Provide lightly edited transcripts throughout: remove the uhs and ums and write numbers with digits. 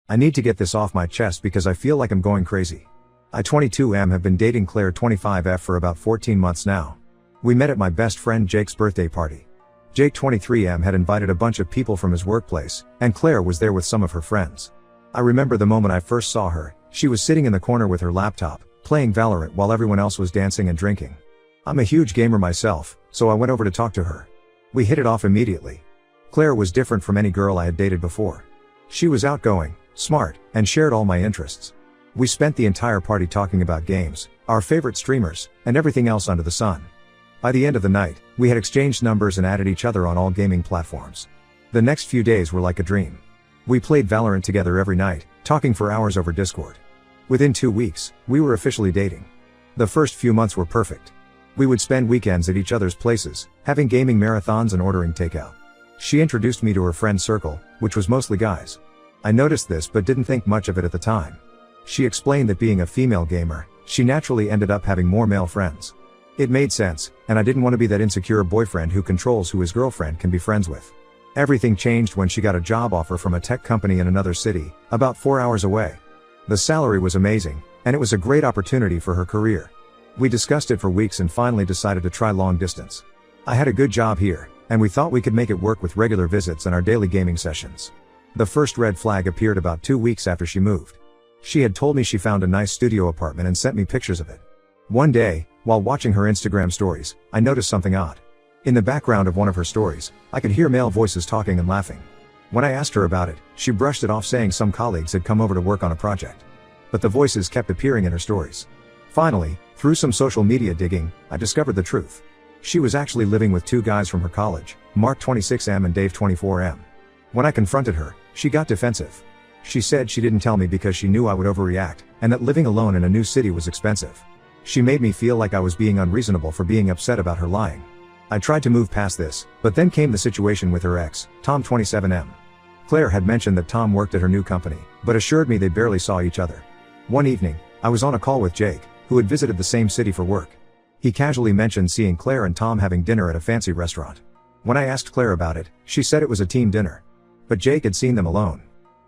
I need to get this off my chest because I feel like I'm going crazy. I 22M have been dating Claire 25F for about 14 months now. We met at my best friend Jake's birthday party. Jake 23M had invited a bunch of people from his workplace, and Claire was there with some of her friends. I remember the moment I first saw her. She was sitting in the corner with her laptop, playing Valorant while everyone else was dancing and drinking. I'm a huge gamer myself, so I went over to talk to her. We hit it off immediately. Claire was different from any girl I had dated before. She was outgoing, smart, and shared all my interests. We spent the entire party talking about games, our favorite streamers, and everything else under the sun. By the end of the night, we had exchanged numbers and added each other on all gaming platforms. The next few days were like a dream. We played Valorant together every night, talking for hours over Discord. Within 2 weeks, we were officially dating. The first few months were perfect. We would spend weekends at each other's places, having gaming marathons and ordering takeout. She introduced me to her friend circle, which was mostly guys. I noticed this but didn't think much of it at the time. She explained that being a female gamer, she naturally ended up having more male friends. It made sense, and I didn't want to be that insecure boyfriend who controls who his girlfriend can be friends with. Everything changed when she got a job offer from a tech company in another city, about 4 hours away. The salary was amazing, and it was a great opportunity for her career. We discussed it for weeks and finally decided to try long distance. I had a good job here, and we thought we could make it work with regular visits and our daily gaming sessions. The first red flag appeared about 2 weeks after she moved. She had told me she found a nice studio apartment and sent me pictures of it. One day, while watching her Instagram stories, I noticed something odd. In the background of one of her stories, I could hear male voices talking and laughing. When I asked her about it, she brushed it off saying some colleagues had come over to work on a project. But the voices kept appearing in her stories. Finally, through some social media digging, I discovered the truth. She was actually living with 2 guys from her college, Mark 26M and Dave 24M. When I confronted her, she got defensive. She said she didn't tell me because she knew I would overreact, and that living alone in a new city was expensive. She made me feel like I was being unreasonable for being upset about her lying. I tried to move past this, but then came the situation with her ex, Tom 27M. Claire had mentioned that Tom worked at her new company, but assured me they barely saw each other. One evening, I was on a call with Jake, who had visited the same city for work. He casually mentioned seeing Claire and Tom having dinner at a fancy restaurant. When I asked Claire about it, she said it was a team dinner. But Jake had seen them alone.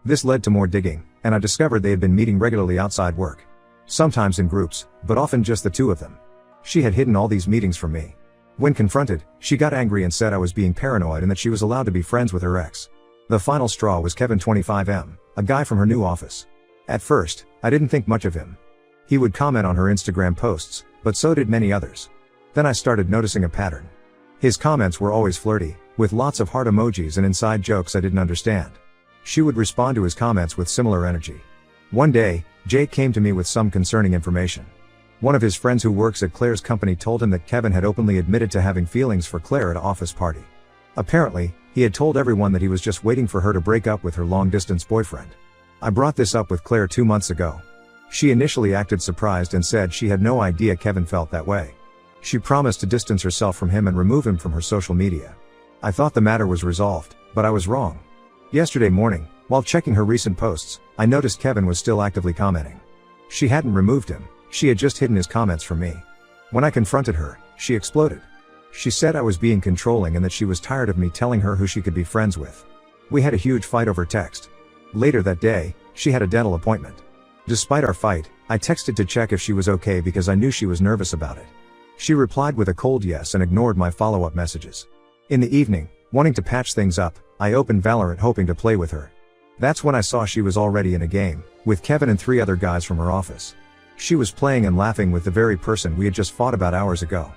This led to more digging, and I discovered they had been meeting regularly outside work. Sometimes in groups, but often just the 2 of them. She had hidden all these meetings from me. When confronted, she got angry and said I was being paranoid and that she was allowed to be friends with her ex. The final straw was Kevin 25M, a guy from her new office. At first, I didn't think much of him. He would comment on her Instagram posts, but so did many others. Then I started noticing a pattern. His comments were always flirty, with lots of heart emojis and inside jokes I didn't understand. She would respond to his comments with similar energy. One day, Jake came to me with some concerning information. One of his friends who works at Claire's company told him that Kevin had openly admitted to having feelings for Claire at an office party. Apparently, he had told everyone that he was just waiting for her to break up with her long-distance boyfriend. I brought this up with Claire 2 months ago. She initially acted surprised and said she had no idea Kevin felt that way. She promised to distance herself from him and remove him from her social media. I thought the matter was resolved, but I was wrong. Yesterday morning, while checking her recent posts, I noticed Kevin was still actively commenting. She hadn't removed him, she had just hidden his comments from me. When I confronted her, she exploded. She said I was being controlling and that she was tired of me telling her who she could be friends with. We had a huge fight over text. Later that day, she had a dental appointment. Despite our fight, I texted to check if she was okay because I knew she was nervous about it. She replied with a cold yes and ignored my follow-up messages. In the evening, wanting to patch things up, I opened Valorant hoping to play with her. That's when I saw she was already in a game, with Kevin and 3 other guys from her office. She was playing and laughing with the very person we had just fought about hours ago.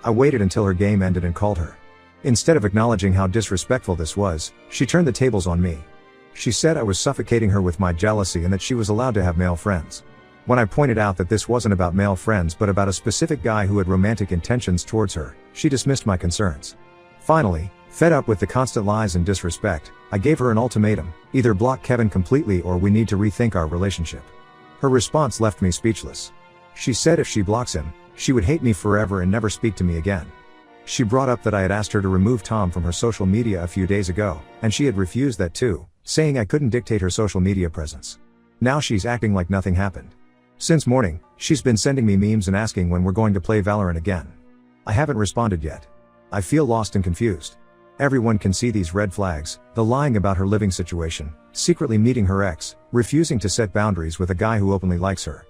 I waited until her game ended and called her. Instead of acknowledging how disrespectful this was, she turned the tables on me. She said I was suffocating her with my jealousy and that she was allowed to have male friends. When I pointed out that this wasn't about male friends but about a specific guy who had romantic intentions towards her, she dismissed my concerns. Finally, fed up with the constant lies and disrespect, I gave her an ultimatum: either block Kevin completely or we need to rethink our relationship. Her response left me speechless. She said if she blocks him, she would hate me forever and never speak to me again. She brought up that I had asked her to remove Tom from her social media a few days ago, and she had refused that too, saying I couldn't dictate her social media presence. Now she's acting like nothing happened. Since morning, she's been sending me memes and asking when we're going to play Valorant again. I haven't responded yet. I feel lost and confused. Everyone can see these red flags, the lying about her living situation, secretly meeting her ex, refusing to set boundaries with a guy who openly likes her.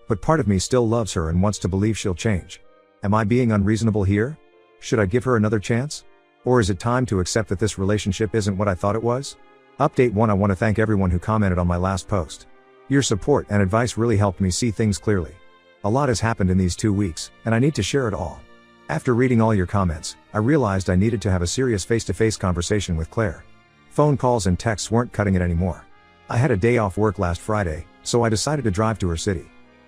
But part of me still loves her and wants to believe she'll change. Am I being unreasonable here? Should I give her another chance? Or is it time to accept that this relationship isn't what I thought it was? Update 1. I want to thank everyone who commented on my last post. Your support and advice really helped me see things clearly. A lot has happened in these 2 weeks, and I need to share it all. After reading all your comments, I realized I needed to have a serious face-to-face conversation with Claire. Phone calls and texts weren't cutting it anymore. I had a day off work last Friday, so I decided to drive to her city.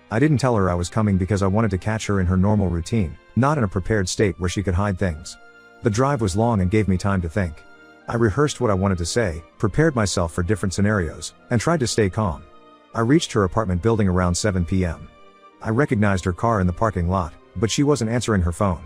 I didn't tell her I was coming because I wanted to catch her in her normal routine, not in a prepared state where she could hide things. The drive was long and gave me time to think. I rehearsed what I wanted to say, prepared myself for different scenarios, and tried to stay calm. I reached her apartment building around 7 p.m. I recognized her car in the parking lot, but she wasn't answering her phone.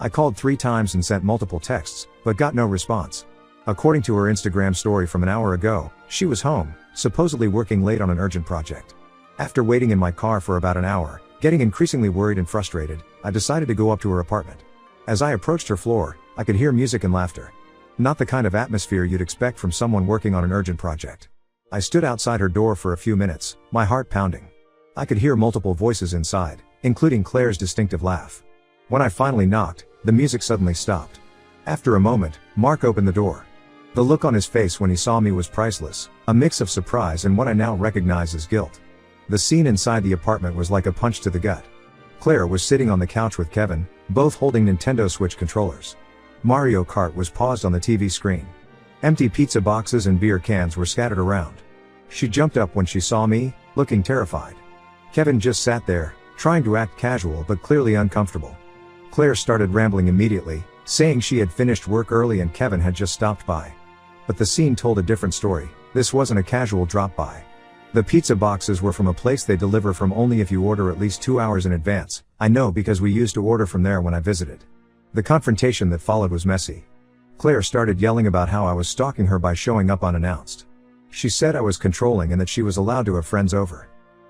I called 3 times and sent multiple texts, but got no response. According to her Instagram story from an hour ago, she was home, supposedly working late on an urgent project. After waiting in my car for about an hour, getting increasingly worried and frustrated, I decided to go up to her apartment. As I approached her floor, I could hear music and laughter. Not the kind of atmosphere you'd expect from someone working on an urgent project. I stood outside her door for a few minutes, my heart pounding. I could hear multiple voices inside, including Claire's distinctive laugh. When I finally knocked, the music suddenly stopped. After a moment, Mark opened the door. The look on his face when he saw me was priceless, a mix of surprise and what I now recognize as guilt. The scene inside the apartment was like a punch to the gut. Claire was sitting on the couch with Kevin, both holding Nintendo Switch controllers. Mario Kart was paused on the TV screen. Empty pizza boxes and beer cans were scattered around. She jumped up when she saw me, looking terrified. Kevin just sat there, trying to act casual but clearly uncomfortable. Claire started rambling immediately, saying she had finished work early and Kevin had just stopped by. But the scene told a different story. This wasn't a casual drop-by. The pizza boxes were from a place they deliver from only if you order at least 2 hours in advance. I know because we used to order from there when I visited. The confrontation that followed was messy. Claire started yelling about how I was stalking her by showing up unannounced. She said I was controlling and that she was allowed to have friends over.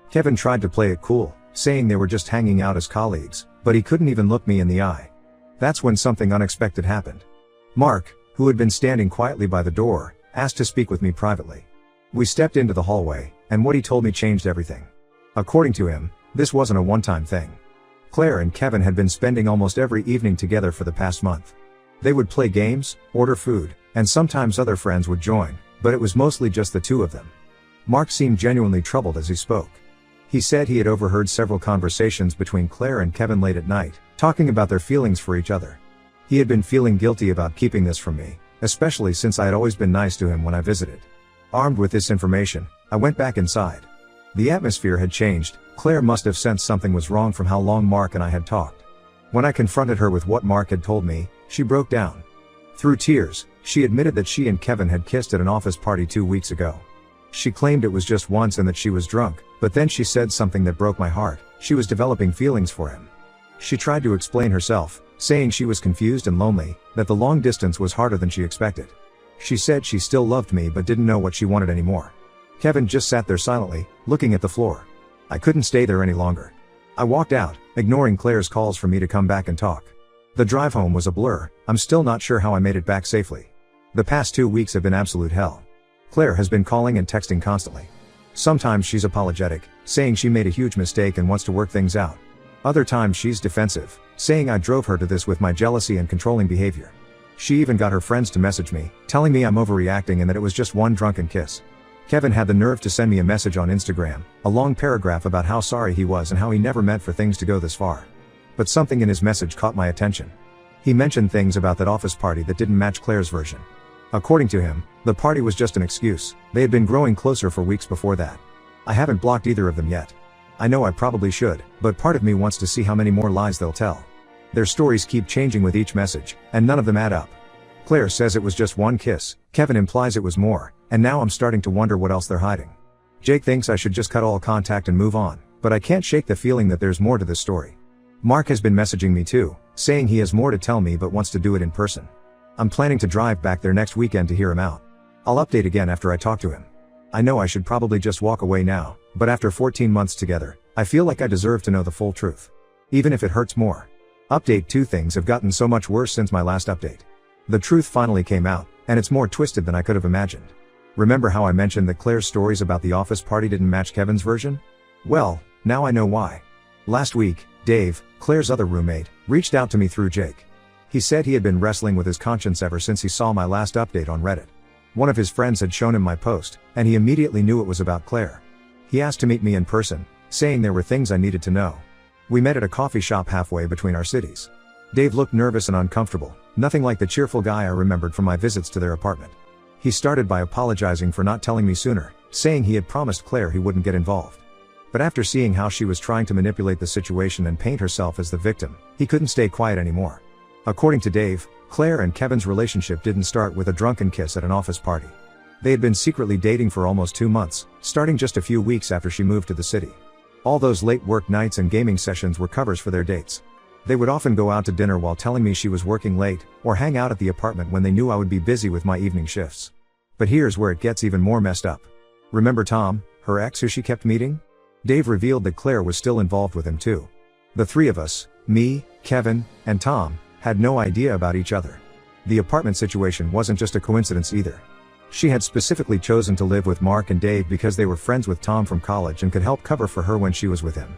Kevin tried to play it cool, saying they were just hanging out as colleagues, but he couldn't even look me in the eye. That's when something unexpected happened. Mark, who had been standing quietly by the door, asked to speak with me privately. We stepped into the hallway, and what he told me changed everything. According to him, this wasn't a one-time thing. Claire and Kevin had been spending almost every evening together for the past month. They would play games, order food, and sometimes other friends would join, but it was mostly just the two of them. Mark seemed genuinely troubled as he spoke. He said he had overheard several conversations between Claire and Kevin late at night, talking about their feelings for each other. He had been feeling guilty about keeping this from me, especially since I had always been nice to him when I visited. Armed with this information, I went back inside. The atmosphere had changed. Claire must have sensed something was wrong from how long Mark and I had talked. When I confronted her with what Mark had told me, she broke down. Through tears, she admitted that she and Kevin had kissed at an office party 2 weeks ago. She claimed it was just once and that she was drunk, but then she said something that broke my heart. She was developing feelings for him. She tried to explain herself, saying she was confused and lonely, that the long distance was harder than she expected. She said she still loved me but didn't know what she wanted anymore. Kevin just sat there silently, looking at the floor. I couldn't stay there any longer. I walked out, ignoring Claire's calls for me to come back and talk. The drive home was a blur. I'm still not sure how I made it back safely. The past 2 weeks have been absolute hell. Claire has been calling and texting constantly. Sometimes she's apologetic, saying she made a huge mistake and wants to work things out. Other times she's defensive, saying I drove her to this with my jealousy and controlling behavior. She even got her friends to message me, telling me I'm overreacting and that it was just one drunken kiss. Kevin had the nerve to send me a message on Instagram, a long paragraph about how sorry he was and how he never meant for things to go this far. But something in his message caught my attention. He mentioned things about that office party that didn't match Claire's version. According to him, the party was just an excuse. They had been growing closer for weeks before that. I haven't blocked either of them yet. I know I probably should, but part of me wants to see how many more lies they'll tell. Their stories keep changing with each message, and none of them add up. Claire says it was just one kiss, Kevin implies it was more, and now I'm starting to wonder what else they're hiding. Jake thinks I should just cut all contact and move on, but I can't shake the feeling that there's more to this story. Mark has been messaging me too, saying he has more to tell me but wants to do it in person. I'm planning to drive back there next weekend to hear him out. I'll update again after I talk to him. I know I should probably just walk away now, but after 14 months together, I feel like I deserve to know the full truth. Even if it hurts more. Update 2: things have gotten so much worse since my last update. The truth finally came out, and it's more twisted than I could have imagined. Remember how I mentioned that Claire's stories about the office party didn't match Kevin's version? Well, now I know why. Last week, Dave, Claire's other roommate, reached out to me through Jake. He said he had been wrestling with his conscience ever since he saw my last update on Reddit. One of his friends had shown him my post, and he immediately knew it was about Claire. He asked to meet me in person, saying there were things I needed to know. We met at a coffee shop halfway between our cities. Dave looked nervous and uncomfortable, nothing like the cheerful guy I remembered from my visits to their apartment. He started by apologizing for not telling me sooner, saying he had promised Claire he wouldn't get involved. But after seeing how she was trying to manipulate the situation and paint herself as the victim, he couldn't stay quiet anymore. According to Dave, Claire and Kevin's relationship didn't start with a drunken kiss at an office party. They had been secretly dating for almost 2 months, starting just a few weeks after she moved to the city. All those late work nights and gaming sessions were covers for their dates. They would often go out to dinner while telling me she was working late, or hang out at the apartment when they knew I would be busy with my evening shifts. But here's where it gets even more messed up. Remember Tom, her ex who she kept meeting? Dave revealed that Claire was still involved with him too. The three of us, me, Kevin, and Tom, had no idea about each other. The apartment situation wasn't just a coincidence either. She had specifically chosen to live with Mark and Dave because they were friends with Tom from college and could help cover for her when she was with him.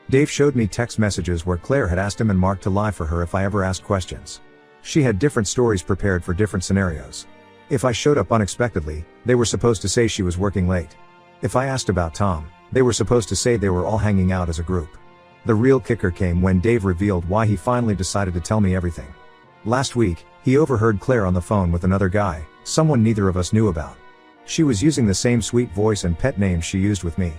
Dave showed me text messages where Claire had asked him and Mark to lie for her if I ever asked questions. She had different stories prepared for different scenarios. If I showed up unexpectedly, they were supposed to say she was working late. If I asked about Tom, they were supposed to say they were all hanging out as a group. The real kicker came when Dave revealed why he finally decided to tell me everything. Last week, he overheard Claire on the phone with another guy, someone neither of us knew about. She was using the same sweet voice and pet names she used with me.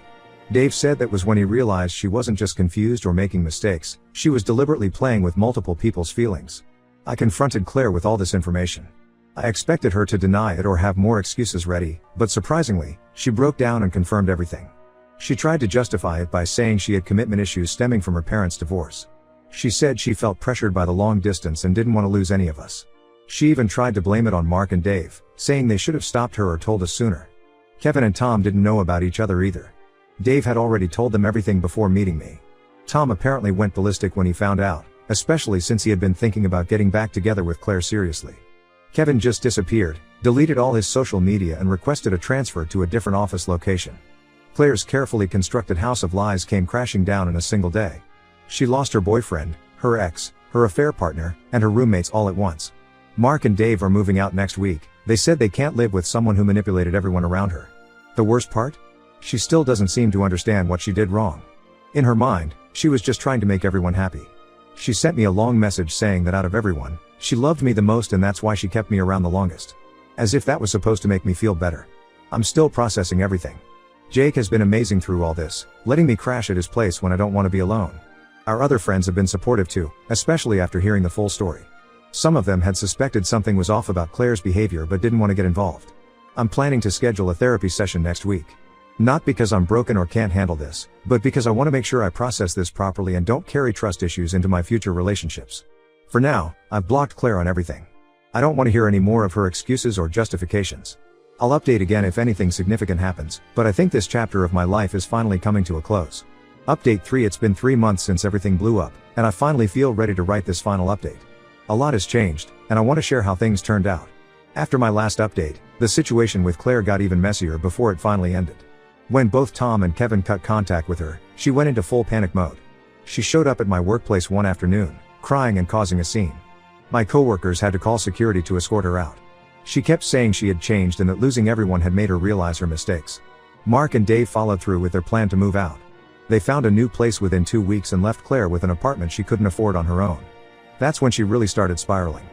Dave said that was when he realized she wasn't just confused or making mistakes, she was deliberately playing with multiple people's feelings. I confronted Claire with all this information. I expected her to deny it or have more excuses ready, but surprisingly, she broke down and confirmed everything. She tried to justify it by saying she had commitment issues stemming from her parents' divorce. She said she felt pressured by the long distance and didn't want to lose any of us. She even tried to blame it on Mark and Dave, saying they should have stopped her or told us sooner. Kevin and Tom didn't know about each other either. Dave had already told them everything before meeting me. Tom apparently went ballistic when he found out, especially since he had been thinking about getting back together with Claire seriously. Kevin just disappeared, deleted all his social media and requested a transfer to a different office location. Claire's carefully constructed house of lies came crashing down in a single day. She lost her boyfriend, her ex, her affair partner, and her roommates all at once. Mark and Dave are moving out next week. They said they can't live with someone who manipulated everyone around her. The worst part? She still doesn't seem to understand what she did wrong. In her mind, she was just trying to make everyone happy. She sent me a long message saying that out of everyone, she loved me the most and that's why she kept me around the longest. As if that was supposed to make me feel better. I'm still processing everything. Jake has been amazing through all this, letting me crash at his place when I don't want to be alone. Our other friends have been supportive too, especially after hearing the full story. Some of them had suspected something was off about Claire's behavior but didn't want to get involved. I'm planning to schedule a therapy session next week. Not because I'm broken or can't handle this, but because I want to make sure I process this properly and don't carry trust issues into my future relationships. For now, I've blocked Claire on everything. I don't want to hear any more of her excuses or justifications. I'll update again if anything significant happens, but I think this chapter of my life is finally coming to a close. Update 3. It's been 3 months since everything blew up, and I finally feel ready to write this final update. A lot has changed, and I want to share how things turned out. After my last update, the situation with Claire got even messier before it finally ended. When both Tom and Kevin cut contact with her, she went into full panic mode. She showed up at my workplace one afternoon, crying and causing a scene. My coworkers had to call security to escort her out. She kept saying she had changed and that losing everyone had made her realize her mistakes. Mark and Dave followed through with their plan to move out. They found a new place within 2 weeks and left Claire with an apartment she couldn't afford on her own. That's when she really started spiraling.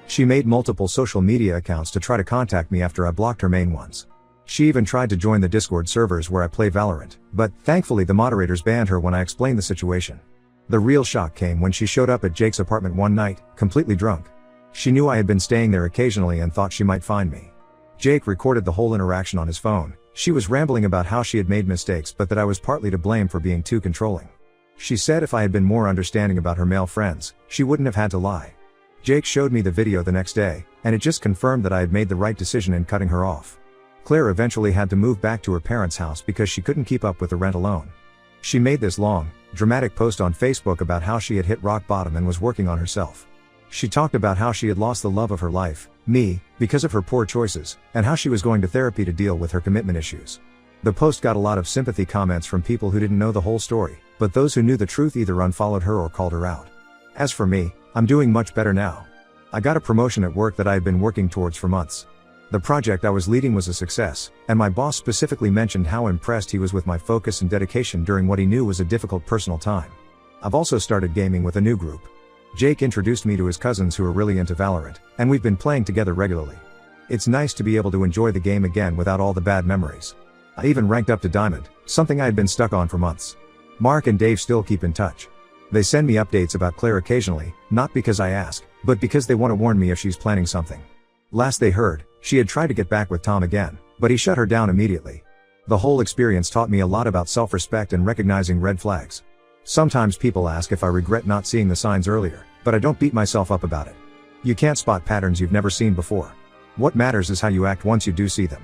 She made multiple social media accounts to try to contact me after I blocked her main ones. She even tried to join the Discord servers where I play Valorant, but thankfully the moderators banned her when I explained the situation. The real shock came when she showed up at Jake's apartment one night, completely drunk. She knew I had been staying there occasionally and thought she might find me. Jake recorded the whole interaction on his phone. She was rambling about how she had made mistakes but that I was partly to blame for being too controlling. She said if I had been more understanding about her male friends, she wouldn't have had to lie. Jake showed me the video the next day, and it just confirmed that I had made the right decision in cutting her off. Claire eventually had to move back to her parents' house because she couldn't keep up with the rent alone. She made this long, dramatic post on Facebook about how she had hit rock bottom and was working on herself. She talked about how she had lost the love of her life, me, because of her poor choices, and how she was going to therapy to deal with her commitment issues. The post got a lot of sympathy comments from people who didn't know the whole story, but those who knew the truth either unfollowed her or called her out. As for me, I'm doing much better now. I got a promotion at work that I had been working towards for months. The project I was leading was a success, and my boss specifically mentioned how impressed he was with my focus and dedication during what he knew was a difficult personal time. I've also started gaming with a new group. Jake introduced me to his cousins who are really into Valorant, and we've been playing together regularly. It's nice to be able to enjoy the game again without all the bad memories. I even ranked up to Diamond, something I had been stuck on for months. Mark and Dave still keep in touch. They send me updates about Claire occasionally, not because I ask, but because they want to warn me if she's planning something. Last they heard, she had tried to get back with Tom again, but he shut her down immediately. The whole experience taught me a lot about self-respect and recognizing red flags. Sometimes people ask if I regret not seeing the signs earlier, but I don't beat myself up about it. You can't spot patterns you've never seen before. What matters is how you act once you do see them.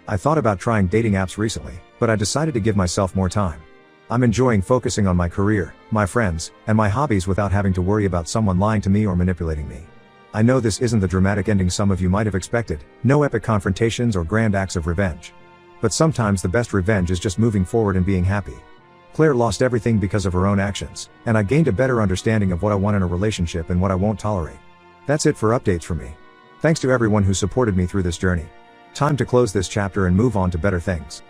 I thought about trying dating apps recently, but I decided to give myself more time. I'm enjoying focusing on my career, my friends, and my hobbies without having to worry about someone lying to me or manipulating me. I know this isn't the dramatic ending some of you might have expected, no epic confrontations or grand acts of revenge. But sometimes the best revenge is just moving forward and being happy. Claire lost everything because of her own actions, and I gained a better understanding of what I want in a relationship and what I won't tolerate. That's it for updates from me. Thanks to everyone who supported me through this journey. Time to close this chapter and move on to better things.